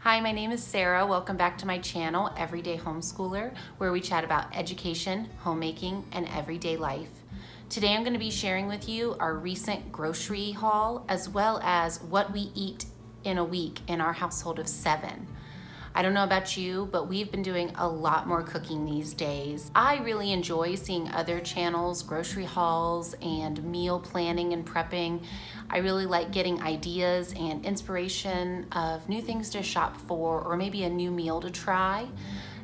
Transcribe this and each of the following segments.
Hi, my name is Sarah. Welcome back to my channel, Everyday Homeschooler, where we chat about education, homemaking, and everyday life. Today I'm going to be sharing with you our recent grocery haul, as well as what we eat in a week in our household of 7. I don't know about you, but we've been doing a lot more cooking these days. I really enjoy seeing other channels, grocery hauls, and meal planning and prepping. I really like getting ideas and inspiration of new things to shop for, or maybe a new meal to try.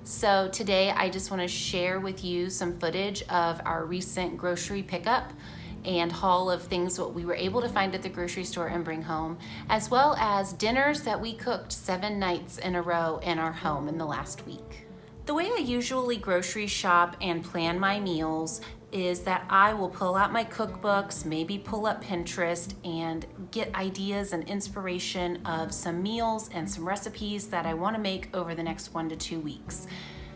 So today I just want to share with you some footage of our recent grocery pickup and haul of things what we were able to find at the grocery store and bring home, as well as dinners that we cooked 7 nights in a row in our home in the last week. The way I usually grocery shop and plan my meals is that I will pull out my cookbooks, maybe pull up Pinterest and get ideas and inspiration of some meals and some recipes that I want to make over the next 1 to 2 weeks.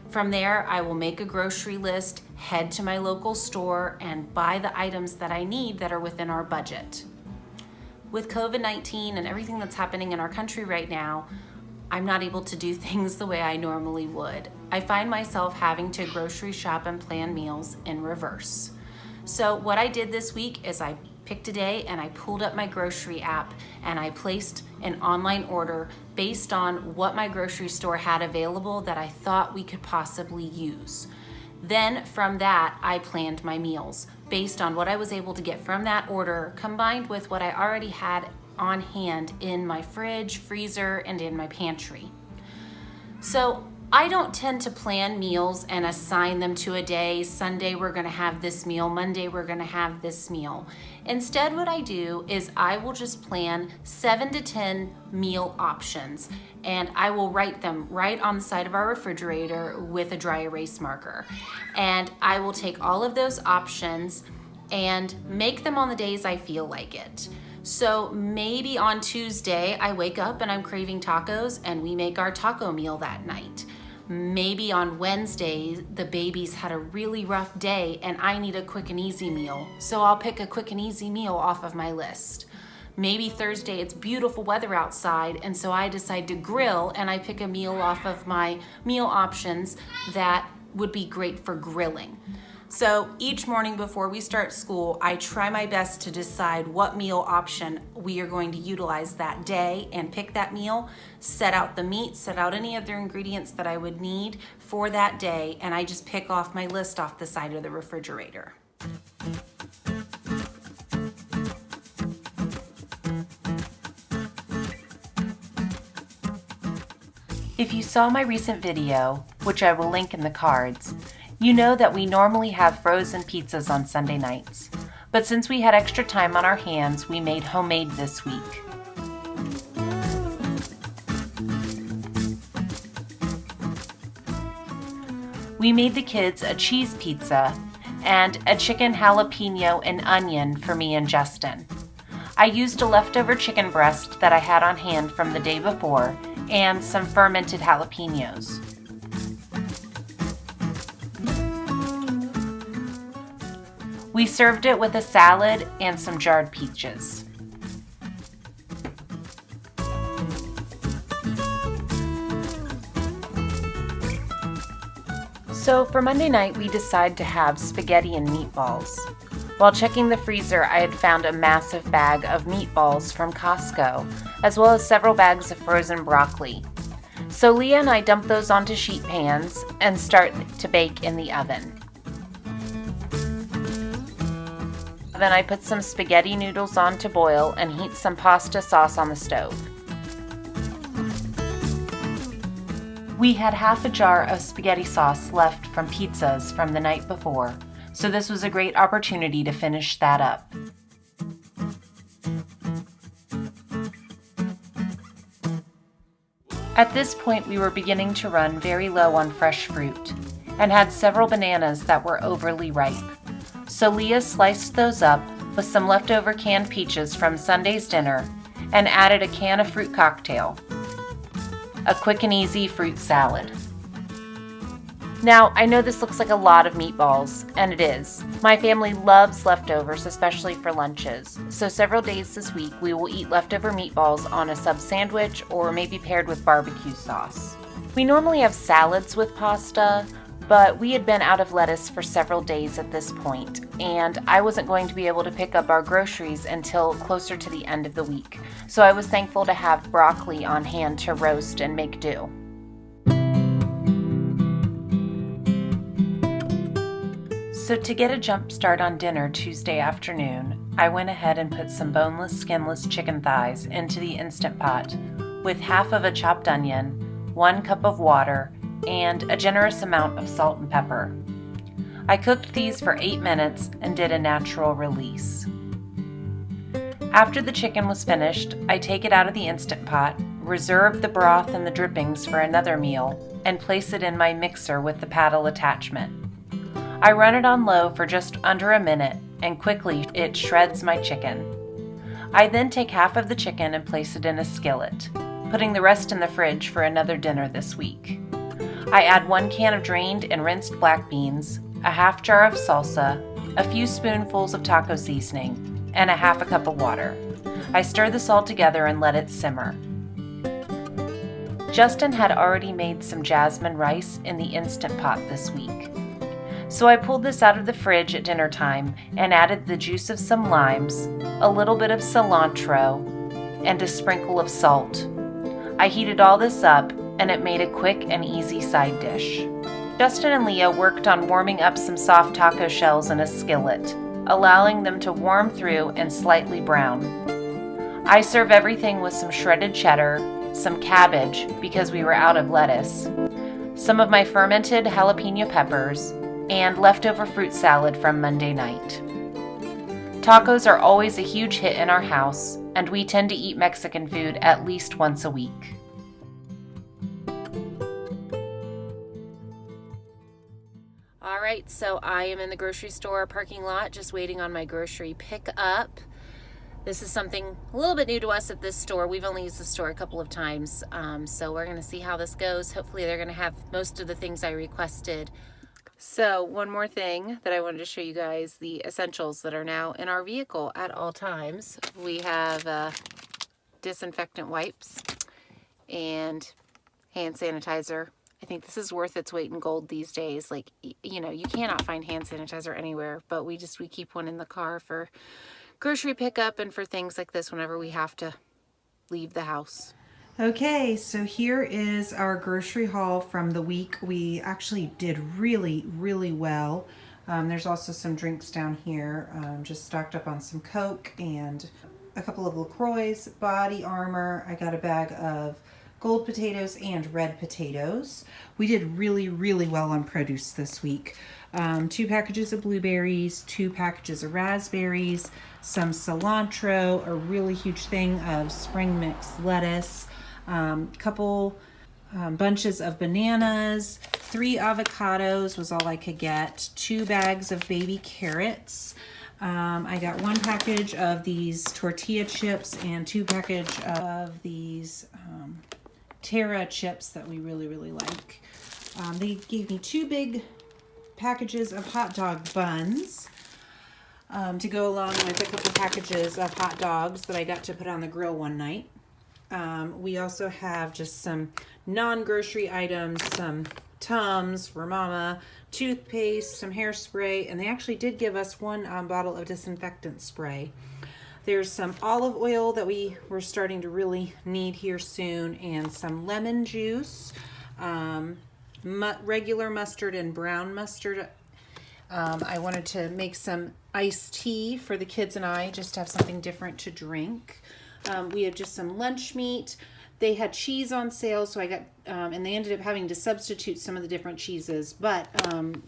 From there, I will make a grocery list, head to my local store, and buy the items that I need that are within our budget. With COVID-19 and everything that's happening in our country right now, I'm not able to do things the way I normally would. I find myself having to grocery shop and plan meals in reverse. So what I did this week is I picked a day and I pulled up my grocery app and I placed an online order based on what my grocery store had available that I thought we could possibly use. Then from that, I planned my meals based on what I was able to get from that order, combined with what I already had on hand in my fridge, freezer, and in my pantry. So I don't tend to plan meals and assign them to a day. Sunday we're gonna have this meal, Monday we're gonna have this meal. Instead, what I do is I will just plan 7 to 10 meal options, and I will write them right on the side of our refrigerator with a dry erase marker. And I will take all of those options and make them on the days I feel like it. So maybe on Tuesday, I wake up and I'm craving tacos and we make our taco meal that night. Maybe on Wednesday, the baby's had a really rough day and I need a quick and easy meal. So I'll pick a quick and easy meal off of my list. Maybe Thursday, it's beautiful weather outside, and so I decide to grill and I pick a meal off of my meal options that would be great for grilling. So each morning before we start school, I try my best to decide what meal option we are going to utilize that day and pick that meal, set out the meat, set out any other ingredients that I would need for that day, and I just pick off my list off the side of the refrigerator. If you saw my recent video, which I will link in the cards, you know that we normally have frozen pizzas on Sunday nights, but since we had extra time on our hands, we made homemade this week. We made the kids a cheese pizza and a chicken jalapeno and onion for me and Justin. I used a leftover chicken breast that I had on hand from the day before and some fermented jalapenos. We served it with a salad and some jarred peaches. So for Monday night, we decided to have spaghetti and meatballs. While checking the freezer, I had found a massive bag of meatballs from Costco, as well as several bags of frozen broccoli. So Leah and I dump those onto sheet pans and start to bake in the oven. Then I put some spaghetti noodles on to boil and heat some pasta sauce on the stove. We had half a jar of spaghetti sauce left from pizzas from the night before, so this was a great opportunity to finish that up. At this point, we were beginning to run very low on fresh fruit and had several bananas that were overly ripe. So Leah sliced those up with some leftover canned peaches from Sunday's dinner and added a can of fruit cocktail, a quick and easy fruit salad. Now, I know this looks like a lot of meatballs, and it is. My family loves leftovers, especially for lunches. So several days this week, we will eat leftover meatballs on a sub sandwich or maybe paired with barbecue sauce. We normally have salads with pasta, but we had been out of lettuce for several days at this point, and I wasn't going to be able to pick up our groceries until closer to the end of the week. So I was thankful to have broccoli on hand to roast and make do. So to get a jump start on dinner Tuesday afternoon, I went ahead and put some boneless, skinless chicken thighs into the Instant Pot with half of a chopped onion, 1 cup of water, and a generous amount of salt and pepper. I cooked these for 8 minutes and did a natural release. After the chicken was finished, I take it out of the Instant Pot, reserve the broth and the drippings for another meal, and place it in my mixer with the paddle attachment. I run it on low for just under a minute, and quickly it shreds my chicken. I then take half of the chicken and place it in a skillet, putting the rest in the fridge for another dinner this week. I add 1 can of drained and rinsed black beans, a half jar of salsa, a few spoonfuls of taco seasoning, and a half a cup of water. I stir this all together and let it simmer. Justin had already made some jasmine rice in the Instant Pot this week. So I pulled this out of the fridge at dinner time and added the juice of some limes, a little bit of cilantro, and a sprinkle of salt. I heated all this up, and it made a quick and easy side dish. Justin and Leah worked on warming up some soft taco shells in a skillet, allowing them to warm through and slightly brown. I serve everything with some shredded cheddar, some cabbage because we were out of lettuce, some of my fermented jalapeno peppers, and leftover fruit salad from Monday night. Tacos are always a huge hit in our house, and we tend to eat Mexican food at least once a week. All right, so I am in the grocery store parking lot just waiting on my grocery pickup. This is something a little bit new to us at this store. We've only used the store a couple of times, so we're going to see how this goes. Hopefully they're going to have most of the things I requested. So one more thing that I wanted to show you guys, the essentials that are now in our vehicle at all times. We have disinfectant wipes and hand sanitizer. I think this is worth its weight in gold these days. Like, you know, you cannot find hand sanitizer anywhere, but we keep one in the car for grocery pickup and for things like this whenever we have to leave the house. Okay, so here is our grocery haul from the week. We actually did really, really well. There's also some drinks down here. Just stocked up on some Coke and a couple of LaCroix, body armor. I got a bag of gold potatoes and red potatoes. We did really, really well on produce this week. 2 packages of blueberries, 2 packages of raspberries, some cilantro, a really huge thing of spring mix lettuce, couple bunches of bananas, 3 avocados was all I could get, 2 bags of baby carrots. I got 1 package of these tortilla chips and 2 packages of these Terra chips that we really, really like. They gave me 2 big packages of hot dog buns to go along with a couple packages of hot dogs that I got to put on the grill one night. We also have just some non-grocery items, some Tums, Ramama, toothpaste, some hairspray, and they actually did give us 1 bottle of disinfectant spray. There's some olive oil that we were starting to really need here soon, and some lemon juice, regular mustard and brown mustard. I wanted to make some iced tea for the kids and I, just to have something different to drink. We had just some lunch meat. They had cheese on sale, so I got, and they ended up having to substitute some of the different cheeses, but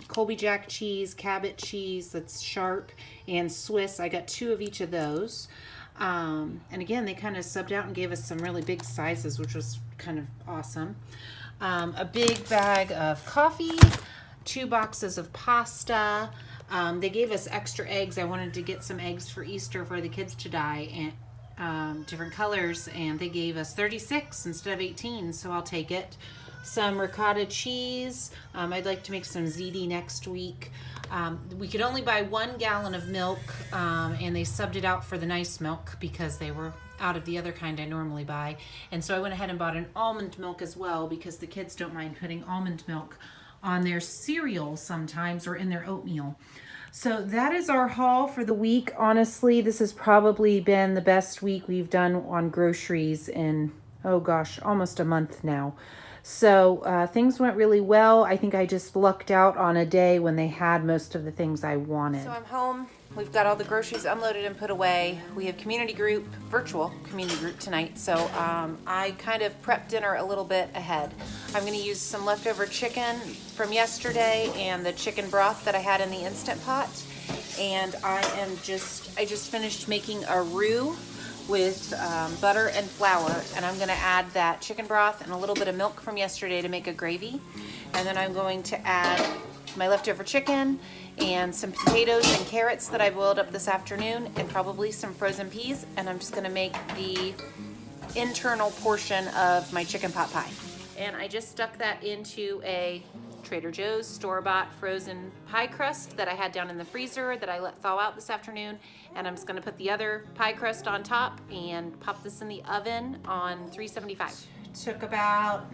Colby Jack cheese, Cabot cheese that's sharp, and Swiss. I got 2 of each of those. And again, they kind of subbed out and gave us some really big sizes, which was kind of awesome. A big bag of coffee, 2 boxes of pasta. They gave us extra eggs. I wanted to get some eggs for Easter for the kids to dye, and different colors, and they gave us 36 instead of 18, so I'll take it. some ricotta cheese. I'd like to make some ziti next week. We could only buy 1 gallon of milk, and they subbed it out for the nice milk because they were out of the other kind I normally buy. And so I went ahead and bought an almond milk as well because the kids don't mind putting almond milk on their cereal sometimes or in their oatmeal. So that is our haul for the week. Honestly, this has probably been the best week we've done on groceries in, oh gosh, almost a month now. So things went really well. I think I just lucked out on a day when they had most of the things I wanted. So I'm home. We've got all the groceries unloaded and put away. We have community group, virtual community group tonight. So I kind of prepped dinner a little bit ahead. I'm gonna use some leftover chicken from yesterday and the chicken broth that I had in the Instant Pot. And I just finished making a roux with butter and flour, and I'm gonna add that chicken broth and a little bit of milk from yesterday to make a gravy. And then I'm going to add my leftover chicken and some potatoes and carrots that I boiled up this afternoon and probably some frozen peas, and I'm just gonna make the internal portion of my chicken pot pie. And I just stuck that into a Trader Joe's store-bought frozen pie crust that I had down in the freezer that I let thaw out this afternoon, and I'm just gonna put the other pie crust on top and pop this in the oven on 375. Took about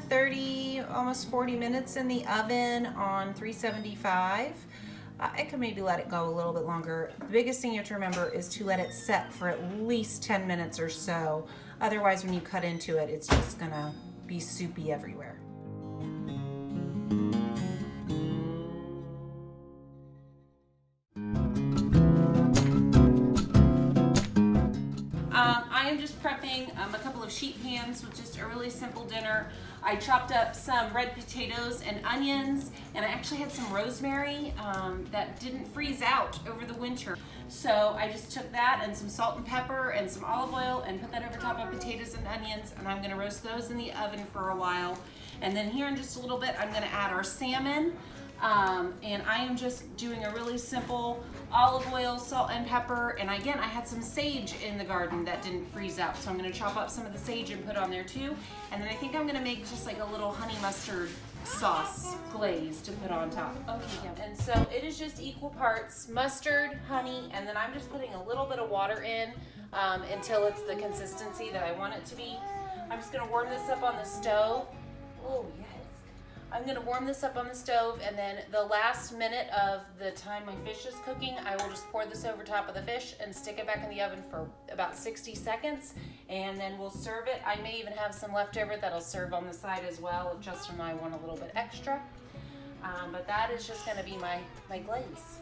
30, almost 40 minutes in the oven on 375. I could maybe let it go a little bit longer. The biggest thing you have to remember is to let it set for at least 10 minutes or so. Otherwise, when you cut into it, it's just gonna be soupy everywhere. I am just prepping a couple of sheet pans with just a really simple dinner. I chopped up some red potatoes and onions, and I actually had some rosemary that didn't freeze out over the winter. So I just took that and some salt and pepper and some olive oil and put that over top of potatoes and onions, and I'm gonna roast those in the oven for a while. And then here in just a little bit, I'm gonna add our salmon. And I am just doing a really simple olive oil, salt and pepper, and again I had some sage in the garden that didn't freeze out, so I'm going to chop up some of the sage and put on there too. And then I think I'm going to make just like a little honey mustard sauce glaze to put on top. Okay, yeah. And so it is just equal parts mustard, honey, and then I'm just putting a little bit of water in until it's the consistency that I want it to be. I'm just going to warm this up on the stove. Oh yes. I'm gonna warm this up on the stove, and then the last minute of the time my fish is cooking, I will just pour this over top of the fish and stick it back in the oven for about 60 seconds, and then we'll serve it. I may even have some leftover that'll serve on the side as well if Justin and I want a little bit extra. But that is just gonna be my glaze.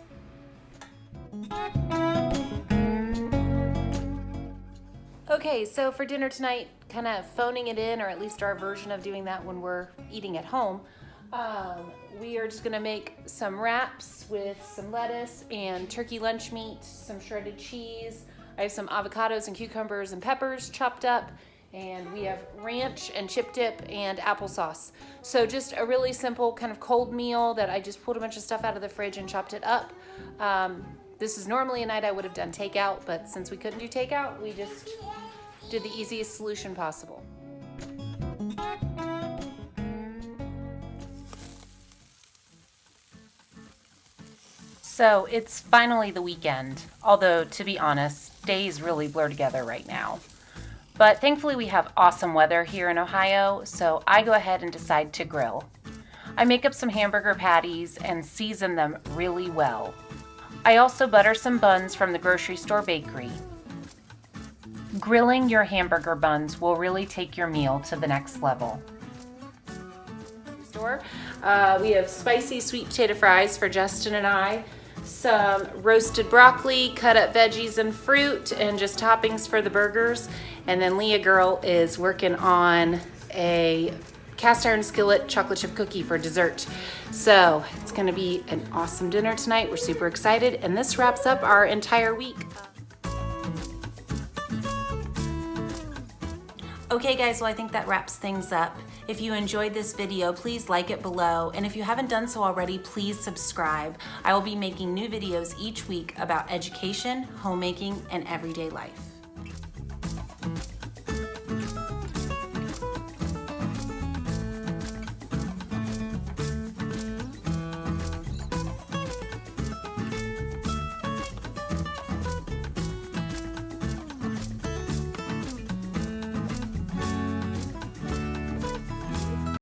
Okay, so for dinner tonight, kind of phoning it in, or at least our version of doing that when we're eating at home, we are just gonna make some wraps with some lettuce and turkey lunch meat, some shredded cheese. I have some avocados and cucumbers and peppers chopped up, and we have ranch and chip dip and applesauce. So just a really simple kind of cold meal that I just pulled a bunch of stuff out of the fridge and chopped it up. This is normally a night I would have done takeout, but since we couldn't do takeout, we just did the easiest solution possible. So it's finally the weekend, although to be honest, days really blur together right now. But thankfully we have awesome weather here in Ohio, so I go ahead and decide to grill. I make up some hamburger patties and season them really well. I also butter some buns from the grocery store bakery. Grilling your hamburger buns will really take your meal to the next level. We have spicy sweet potato fries for Justin and I, some roasted broccoli, cut up veggies and fruit, and just toppings for the burgers. And then Leah Girl is working on a cast iron skillet chocolate chip cookie for dessert. So it's gonna be an awesome dinner tonight. We're super excited, and this wraps up our entire week. Okay guys, well I think that wraps things up. If you enjoyed this video, please like it below, and if you haven't done so already, please subscribe. I will be making new videos each week about education, homemaking, and everyday life.